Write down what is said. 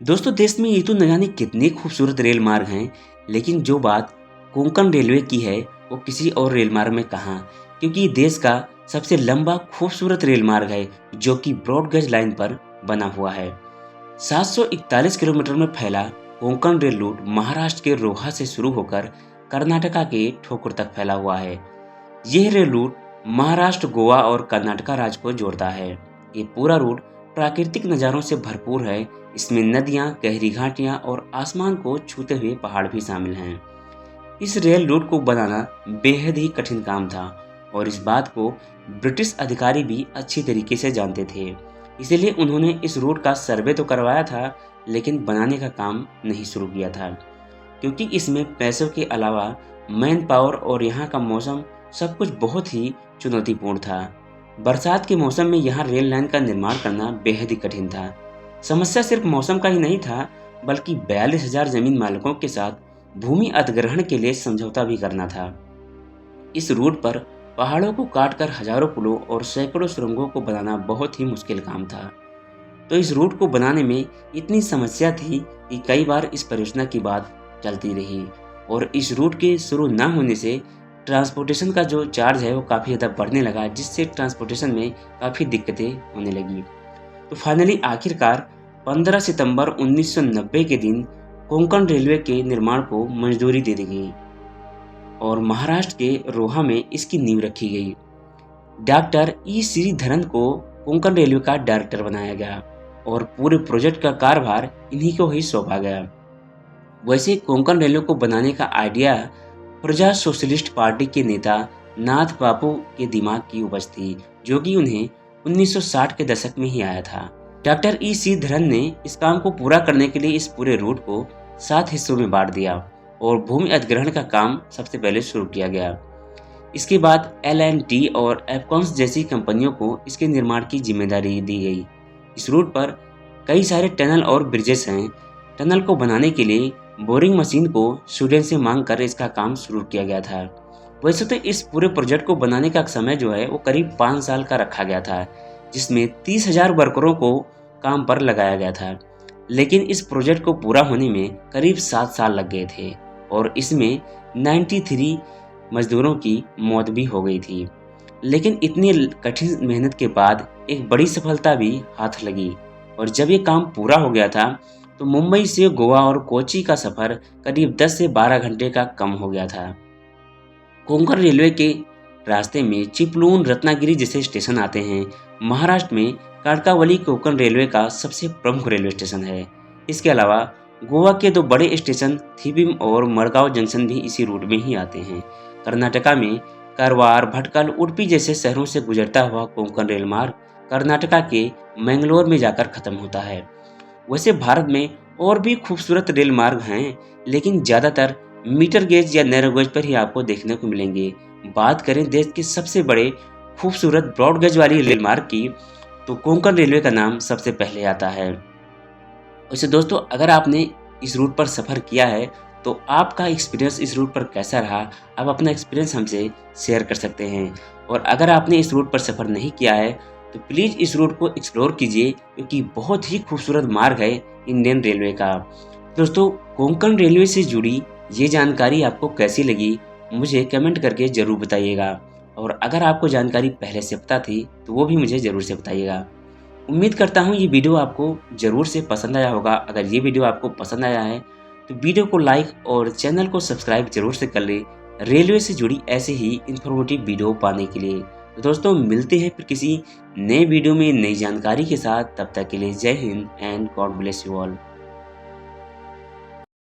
दोस्तों देश में ये तो न जाने कितने खूबसूरत रेल मार्ग हैं, लेकिन जो बात कोंकण रेलवे की है वो किसी और रेल मार्ग में कहाँ, क्योंकि ये देश का सबसे लंबा खूबसूरत रेल मार्ग है जो कि ब्रॉड गेज लाइन पर बना हुआ है। 741 किलोमीटर में फैला कोंकण रेल रूट महाराष्ट्र के रोहा से शुरू होकर कर्नाटका के ठोकुर तक फैला हुआ है। यह रेल रूट महाराष्ट्र, गोवा और कर्नाटका राज्य को जोड़ता है। ये पूरा रूट प्राकृतिक नज़ारों से भरपूर है। इसमें नदियां, गहरी घाटियां और आसमान को छूते हुए पहाड़ भी शामिल हैं। इस रेल रूट को बनाना बेहद ही कठिन काम था और इस बात को ब्रिटिश अधिकारी भी अच्छी तरीके से जानते थे। इसीलिए उन्होंने इस रूट का सर्वे तो करवाया था, लेकिन बनाने का काम नहीं शुरू किया था, क्योंकि इसमें पैसों के अलावा मैन पावर और यहाँ का मौसम सब कुछ बहुत ही चुनौतीपूर्ण था। बरसात के मौसम में यहाँ रेल लाइन का निर्माण करना बेहद ही कठिन था। समस्या सिर्फ मौसम का ही नहीं था, बल्कि 42,000 जमीन मालिकों के साथ भूमि अधिग्रहण के लिए समझौता भी करना था। इस रूट पर पहाड़ों को काटकर हजारों पुलों और सैकड़ों सुरंगों को बनाना बहुत ही मुश्किल काम था। तो इस रूट को बनाने में इतनी समस्या थी कि कई बार इस परियोजना की बात चलती रही और इस रूट के शुरू न होने से ट्रांसपोर्टेशन का जो चार्ज है वो काफ़ी ज़्यादा बढ़ने लगा, जिससे ट्रांसपोर्टेशन में काफ़ी दिक्कतें होने लगी। तो फाइनली आखिरकार 15 सितंबर 1990 के दिन कोंकण रेलवे के निर्माण को मंजूरी दे दी गई और महाराष्ट्र के रोहा में इसकी नींव रखी गई। डॉक्टर ई श्रीधरन को कोंकण रेलवे का डायरेक्टर बनाया गया और पूरे प्रोजेक्ट का कार्यभार इन्हीं को ही सौंपा गया। वैसे कोंकण रेलवे को बनाने का आइडिया प्रजा सोशलिस्ट पार्टी के नेता नाथ बापू के दिमाग की उपज थी, जो कि उन्हें 1960 के दशक में ही आया था। डॉक्टर ई श्रीधरन ने इस काम को पूरा करने के लिए इस पूरे रूट को 7 हिस्सों में बांट दिया और भूमि अधिग्रहण का काम सबसे पहले शुरू किया गया। इसके बाद L&T और एफकॉन्स जैसी कंपनियों को इसके निर्माण की जिम्मेदारी दी गई। इस रूट पर कई सारे टनल और ब्रिजेस हैं। टनल को बनाने के लिए बोरिंग मशीन को स्वीडन से मांग कर इसका काम शुरू किया गया था। वैसे तो इस पूरे प्रोजेक्ट को बनाने का समय जो है वो करीब 5 साल का रखा गया था, जिसमें 30,000 वर्करों को काम पर लगाया गया था। लेकिन इस प्रोजेक्ट को पूरा होने में करीब 7 साल लग गए थे और इसमें 93 मजदूरों की मौत भी हो गई थी। लेकिन इतनी कठिन मेहनत के बाद एक बड़ी सफलता भी हाथ लगी और जब ये काम पूरा हो गया था तो मुंबई से गोवा और कोची का सफर करीब 10 से 12 घंटे का कम हो गया था। कोंकण रेलवे के रास्ते में चिपलून, रत्नागिरी जैसे स्टेशन आते हैं। महाराष्ट्र में काड़कावली कोंकण रेलवे का सबसे प्रमुख रेलवे स्टेशन है। इसके अलावा गोवा के 2 बड़े स्टेशन थिबिम और मडगांव जंक्शन भी इसी रूट में ही आते हैं। कर्नाटका में कारवार, भटकल, उडुपी जैसे शहरों से गुजरता हुआ कोंकण रेल मार्ग कर्नाटका के मैंगलोर में जाकर खत्म होता है। वैसे भारत में और भी खूबसूरत रेल मार्ग हैं, लेकिन ज़्यादातर मीटर गेज या नैरो गेज पर ही आपको देखने को मिलेंगे। बात करें देश के सबसे बड़े खूबसूरत ब्रॉड गेज वाली रेल मार्ग की, तो कोंकण रेलवे का नाम सबसे पहले आता है। वैसे दोस्तों, अगर आपने इस रूट पर सफ़र किया है तो आपका एक्सपीरियंस इस रूट पर कैसा रहा, आप अपना एक्सपीरियंस हमसे शेयर कर सकते हैं। और अगर आपने इस रूट पर सफ़र नहीं किया है तो प्लीज़ इस रूट को एक्सप्लोर कीजिए, क्योंकि बहुत ही खूबसूरत मार्ग है इंडियन रेलवे का। दोस्तों, कोंकण रेलवे से जुड़ी ये जानकारी आपको कैसी लगी, मुझे कमेंट करके ज़रूर बताइएगा। और अगर आपको जानकारी पहले से पता थी तो वो भी मुझे ज़रूर से बताइएगा। उम्मीद करता हूँ ये वीडियो आपको ज़रूर से पसंद आया होगा। अगर ये वीडियो आपको पसंद आया है तो वीडियो को लाइक और चैनल को सब्सक्राइब जरूर से कर ले, रेलवे से जुड़ी ऐसे ही इंफॉर्मेटिव वीडियो पाने के लिए। तो दोस्तों, मिलते हैं फिर किसी नए वीडियो में नई जानकारी के साथ। तब तक के लिए जय Hind and God bless you all.